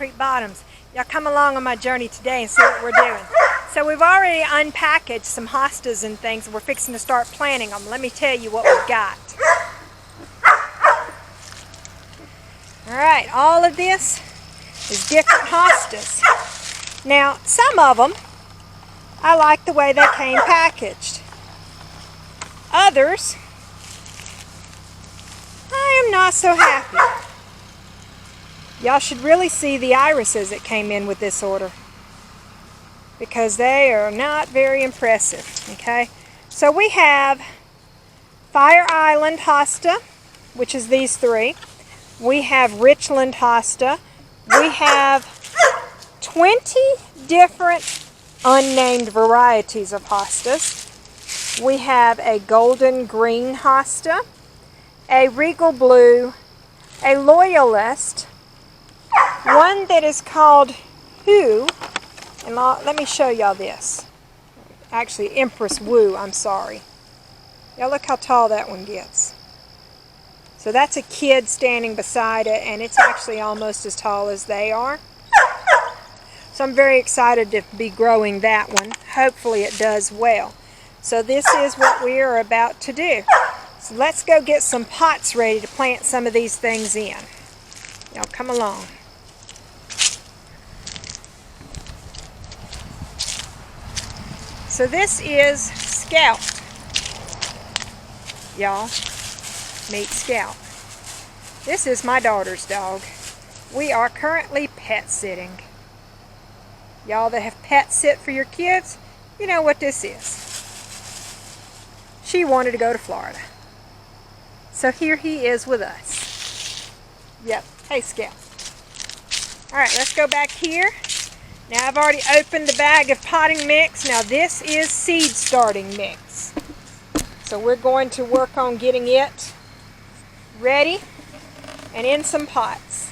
concrete bottoms. Y'all come along on my journey today and see what we're doing. So we've already unpackaged some hostas and things. We're fixing to start planting them. Let me tell you what we've got. Alright, all of this is different hostas. Now, some of them, I like the way they came packaged. Others, I am not so happy. Y'all should really see the irises that came in with this order, because they are not very impressive, okay? So we have Fire Island hosta, which is these three. We have Richland hosta. We have 20 different unnamed varieties of hostas. We have a golden green hosta, a regal blue, a loyalist, one that is called Who, and let me show y'all this. Actually, Empress Woo, I'm sorry. Y'all look how tall that one gets. So that's a kid standing beside it, and it's actually almost as tall as they are. So I'm very excited to be growing that one. Hopefully it does well. So this is what we are about to do. So let's go get some pots ready to plant some of these things in. Y'all come along. So this is Scout. Y'all, meet Scout. This is my daughter's dog. We are currently pet sitting. Y'all that have pet sit for your kids, you know what this is. She wanted to go to Florida. So here he is with us. Yep, hey Scout. Alright, let's go back here. Now I've already opened the bag of potting mix. Now this is seed starting mix. So we're going to work on getting it ready and in some pots.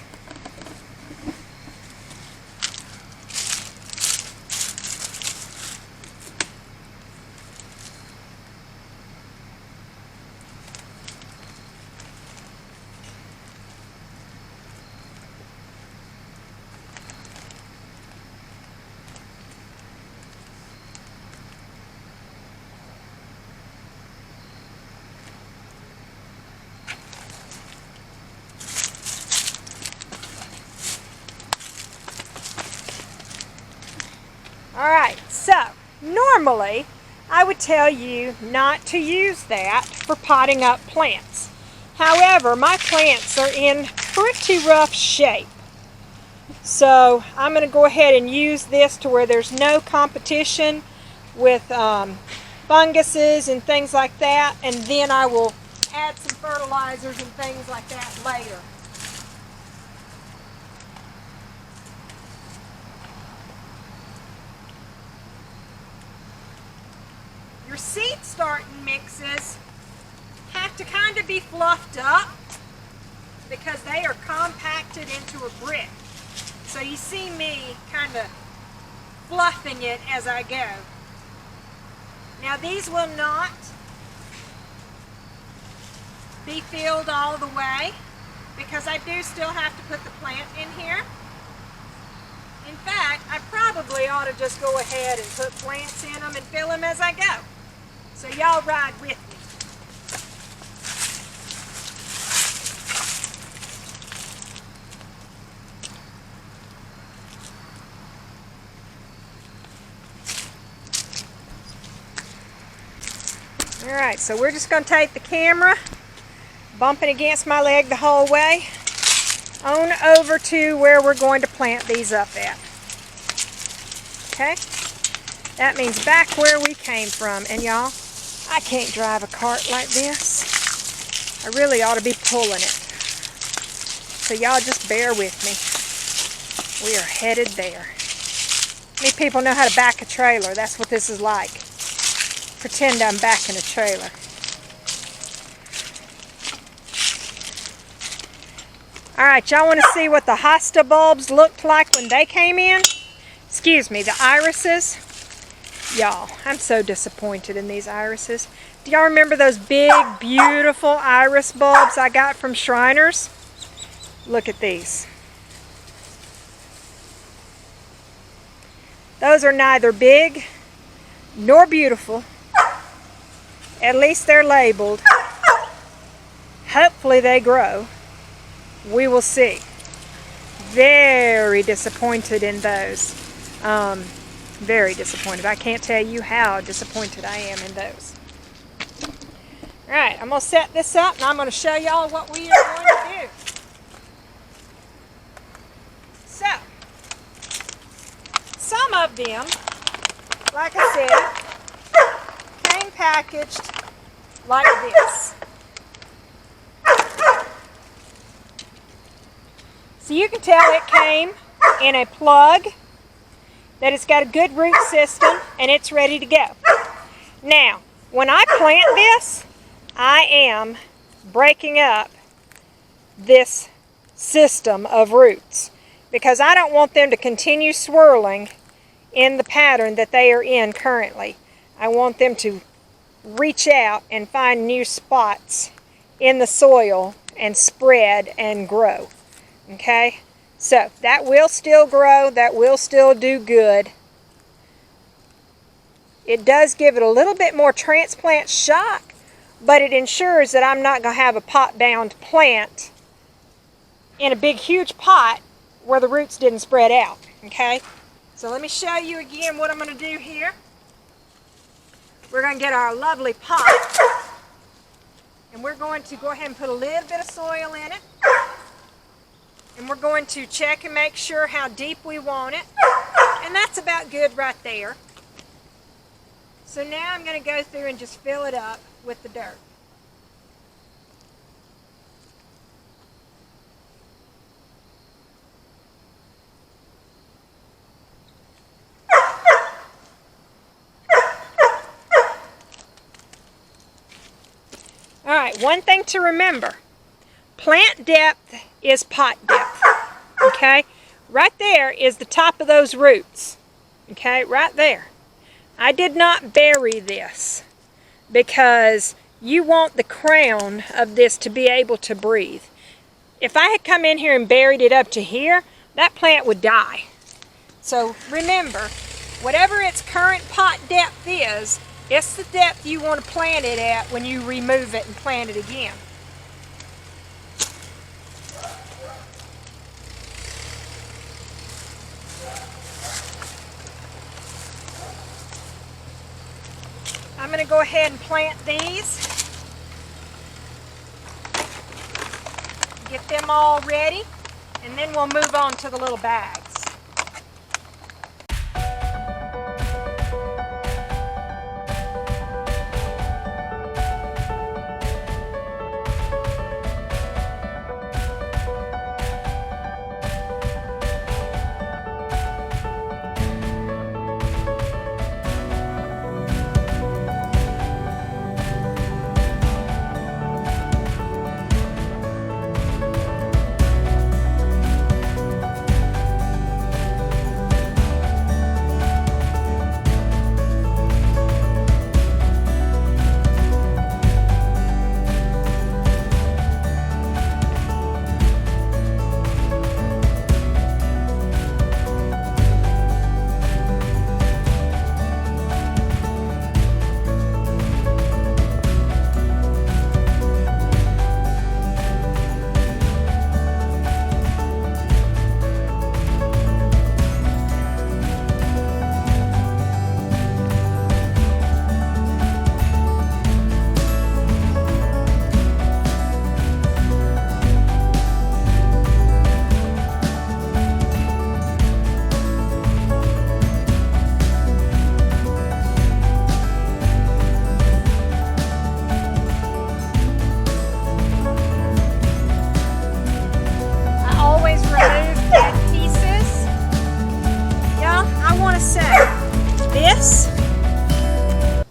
Alright, so normally I would tell you not to use that for potting up plants. However, my plants are in pretty rough shape. So I'm going to go ahead and use this to where there's no competition with funguses and things like that, and then I will add some fertilizers and things like that later. Your seed starting mixes have to kind of be fluffed up because they are compacted into a brick. So you see me kind of fluffing it as I go. Now these will not be filled all the way because I do still have to put the plant in here. In fact, I probably ought to just go ahead and put plants in them and fill them as I go. So y'all ride with me. Alright, so we're just going to take the camera, bumping against my leg the whole way, on over to where we're going to plant these up at. Okay? That means back where we came from. And y'all, I can't drive a cart like this. I really ought to be pulling it. So y'all just bear with me. We are headed there. Many people know how to back a trailer. That's what this is like. Pretend I'm backing a trailer. Alright, y'all want to see what the hosta bulbs looked like when they came in? Excuse me, the irises. Y'all, I'm so disappointed in these irises. Do y'all remember those big, beautiful iris bulbs I got from Shriners? Look at these. Those are neither big nor beautiful. At least they're labeled. Hopefully they grow. We will see. Very disappointed in those. Very disappointed. I can't tell you how disappointed I am in those. Alright, I'm going to set this up and I'm going to show y'all what we are going to do. So, some of them, like I said, came packaged like this. So you can tell it came in a plug, that it's got a good root system, and it's ready to go. Now, when I plant this, I am breaking up this system of roots because I don't want them to continue swirling in the pattern that they are in currently. I want them to reach out and find new spots in the soil and spread and grow. Okay? So that will still grow, that will still do good. It does give it a little bit more transplant shock, but it ensures that I'm not going to have a pot-bound plant in a big, huge pot where the roots didn't spread out. Okay? So let me show you again what I'm going to do here. We're going to get our lovely pot, and we're going to go ahead and put a little bit of soil in it. And we're going to check and make sure how deep we want it. And that's about good right there. So now I'm going to go through and just fill it up with the dirt. Alright, one thing to remember. Plant depth is pot depth, okay? Right there is the top of those roots, okay? Right there. I did not bury this because you want the crown of this to be able to breathe. If I had come in here and buried it up to here, that plant would die. So remember, whatever its current pot depth is, it's the depth you want to plant it at when you remove it and plant it again. I'm going to go ahead and plant these. Get them all ready, and then we'll move on to the little bags.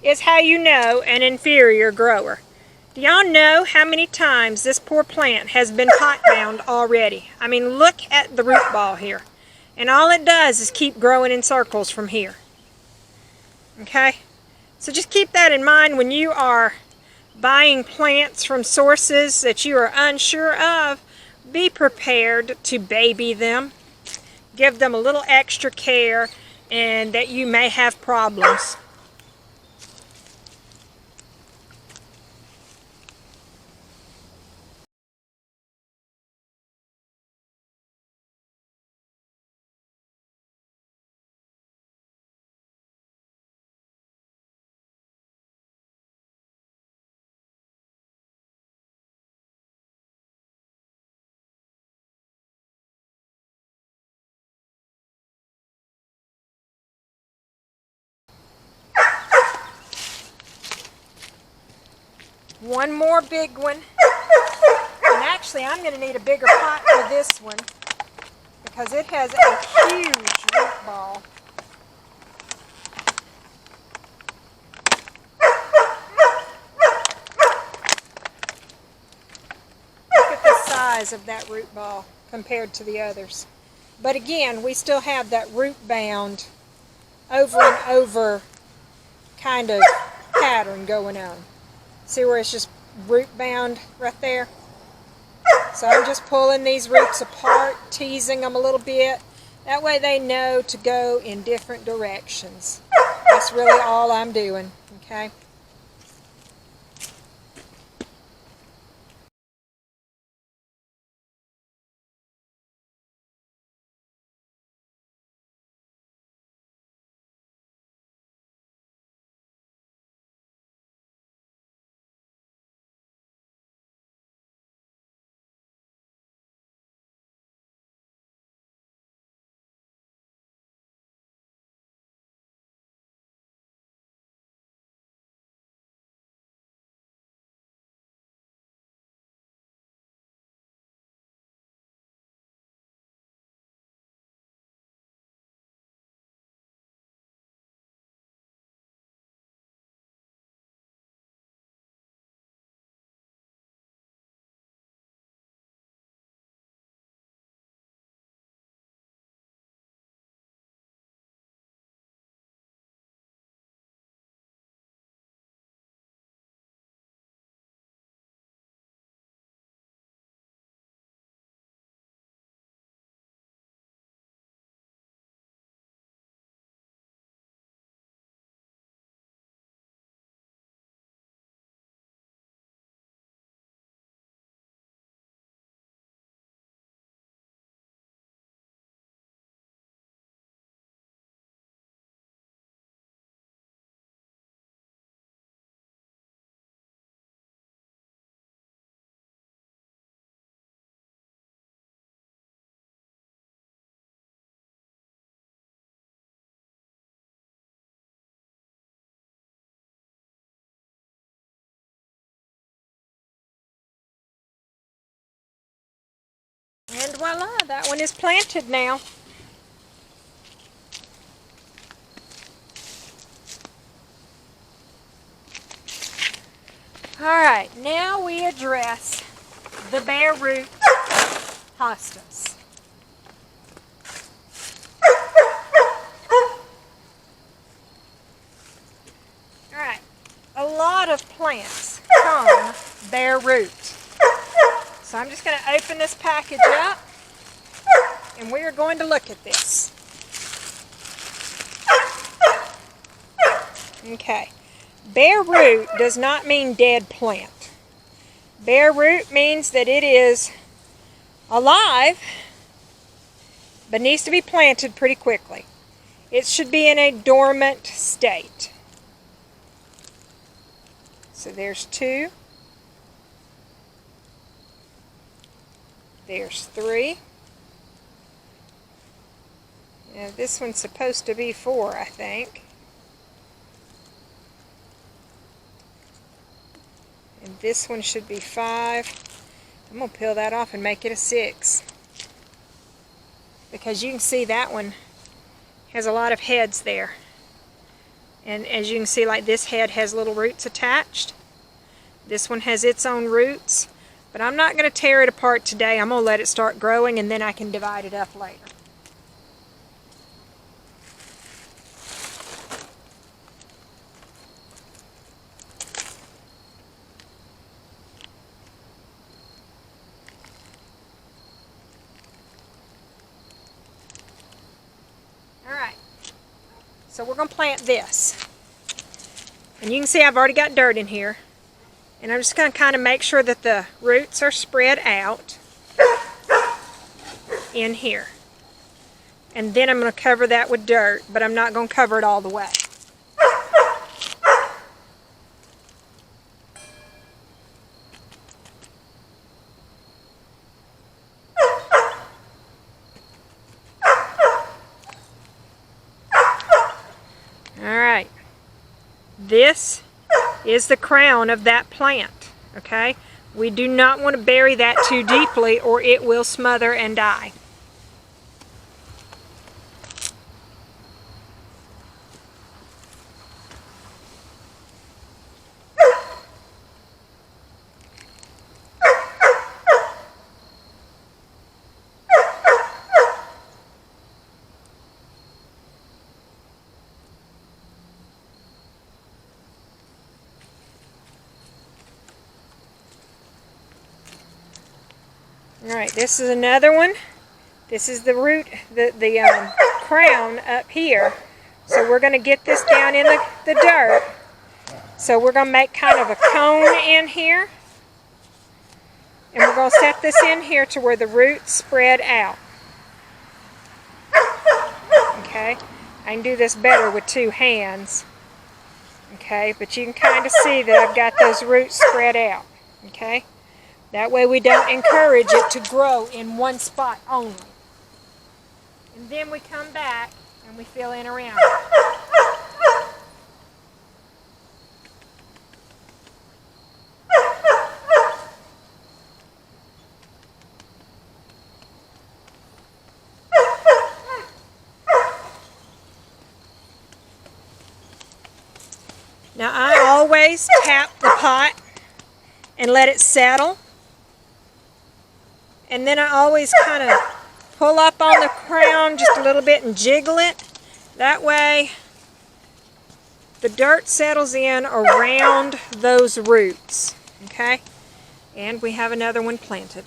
Is how you know an inferior grower. Do y'all know how many times this poor plant has been pot bound already? I mean, look at the root ball here. And all it does is keep growing in circles from here. Okay? So just keep that in mind when you are buying plants from sources that you are unsure of. Be prepared to baby them. Give them a little extra care. and that you may have problems. One more big one. And actually, I'm going to need a bigger pot for this one because it has a huge root ball. Look at the size of that root ball compared to the others. But again, we still have that root bound over and over kind of pattern going on. See where it's just root bound right there? So I'm just pulling these roots apart, teasing them a little bit. That way they know to go in different directions. That's really all I'm doing, okay? And voila, that one is planted now. Alright, now we address the bare root hostas. Alright, a lot of plants come bare root. So I'm just going to open this package up and we are going to look at this. Okay, bare root does not mean dead plant. Bare root means that it is alive, but needs to be planted pretty quickly. It should be in a dormant state. So there's 2. There's 3. Now this one's supposed to be 4, I think. And this one should be 5. I'm going to peel that off and make it a 6. Because you can see that one has a lot of heads there. And as you can see, like this head has little roots attached. This one has its own roots. But I'm not going to tear it apart today. I'm going to let it start growing and then I can divide it up later. Alright, So we're going to plant this. And you can see I've already got dirt in here. And I'm just going to kind of make sure that the roots are spread out in here. And then I'm going to cover that with dirt, but I'm not going to cover it all the way. Alright, this is the crown of that plant, okay? We do not want to bury that too deeply or it will smother and die. Alright, this is another one. This is the root, the crown up here. So we're going to get this down in the dirt. So we're going to make kind of a cone in here. And we're going to set this in here to where the roots spread out. Okay, I can do this better with two hands. Okay, but you can kind of see that I've got those roots spread out. Okay. That way we don't encourage it to grow in one spot only. And then we come back and we fill in around it. Now I always tap the pot and let it settle. And then I always kind of pull up on the crown just a little bit and jiggle it. That way the dirt settles in around those roots. Okay? And we have another one planted.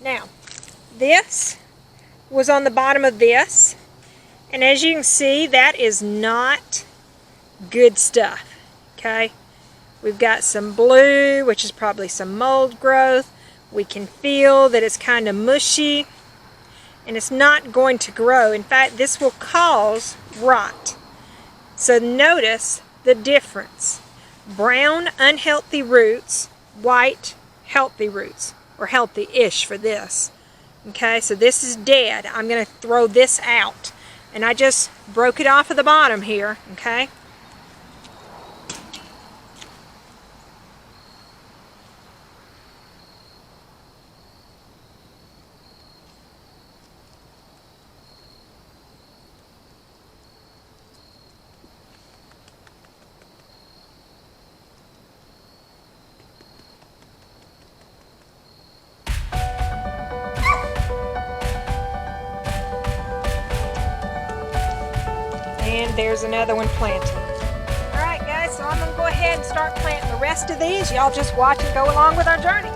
Now, this was on the bottom of this, and as you can see, that is not good stuff, okay? We've got some blue, which is probably some mold growth. We can feel that it's kind of mushy, and it's not going to grow. In fact, this will cause rot. So notice the difference. Brown, unhealthy roots, white, healthy roots. Or healthy-ish for this. Okay, so this is dead. I'm going to throw this out. And I just broke it off of the bottom here, okay? And there's another one planted. Alright guys, so I'm going to go ahead and start planting the rest of these. Y'all just watch and go along with our journey.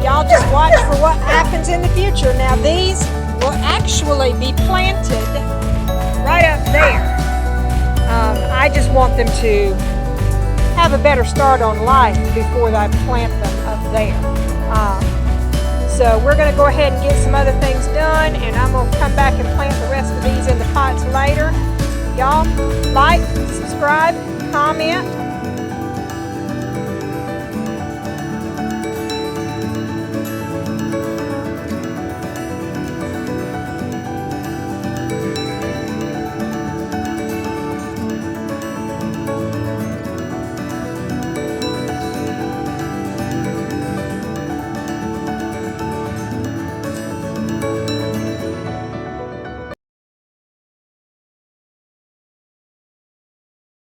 y'all just watch for what happens in the future. Now these will actually be planted right up there. I just want them to have a better start on life before I plant them up there. So we're going to go ahead and get some other things done, and I'm going to come back and plant the rest of these in the pots later. Y'all, like, subscribe, comment,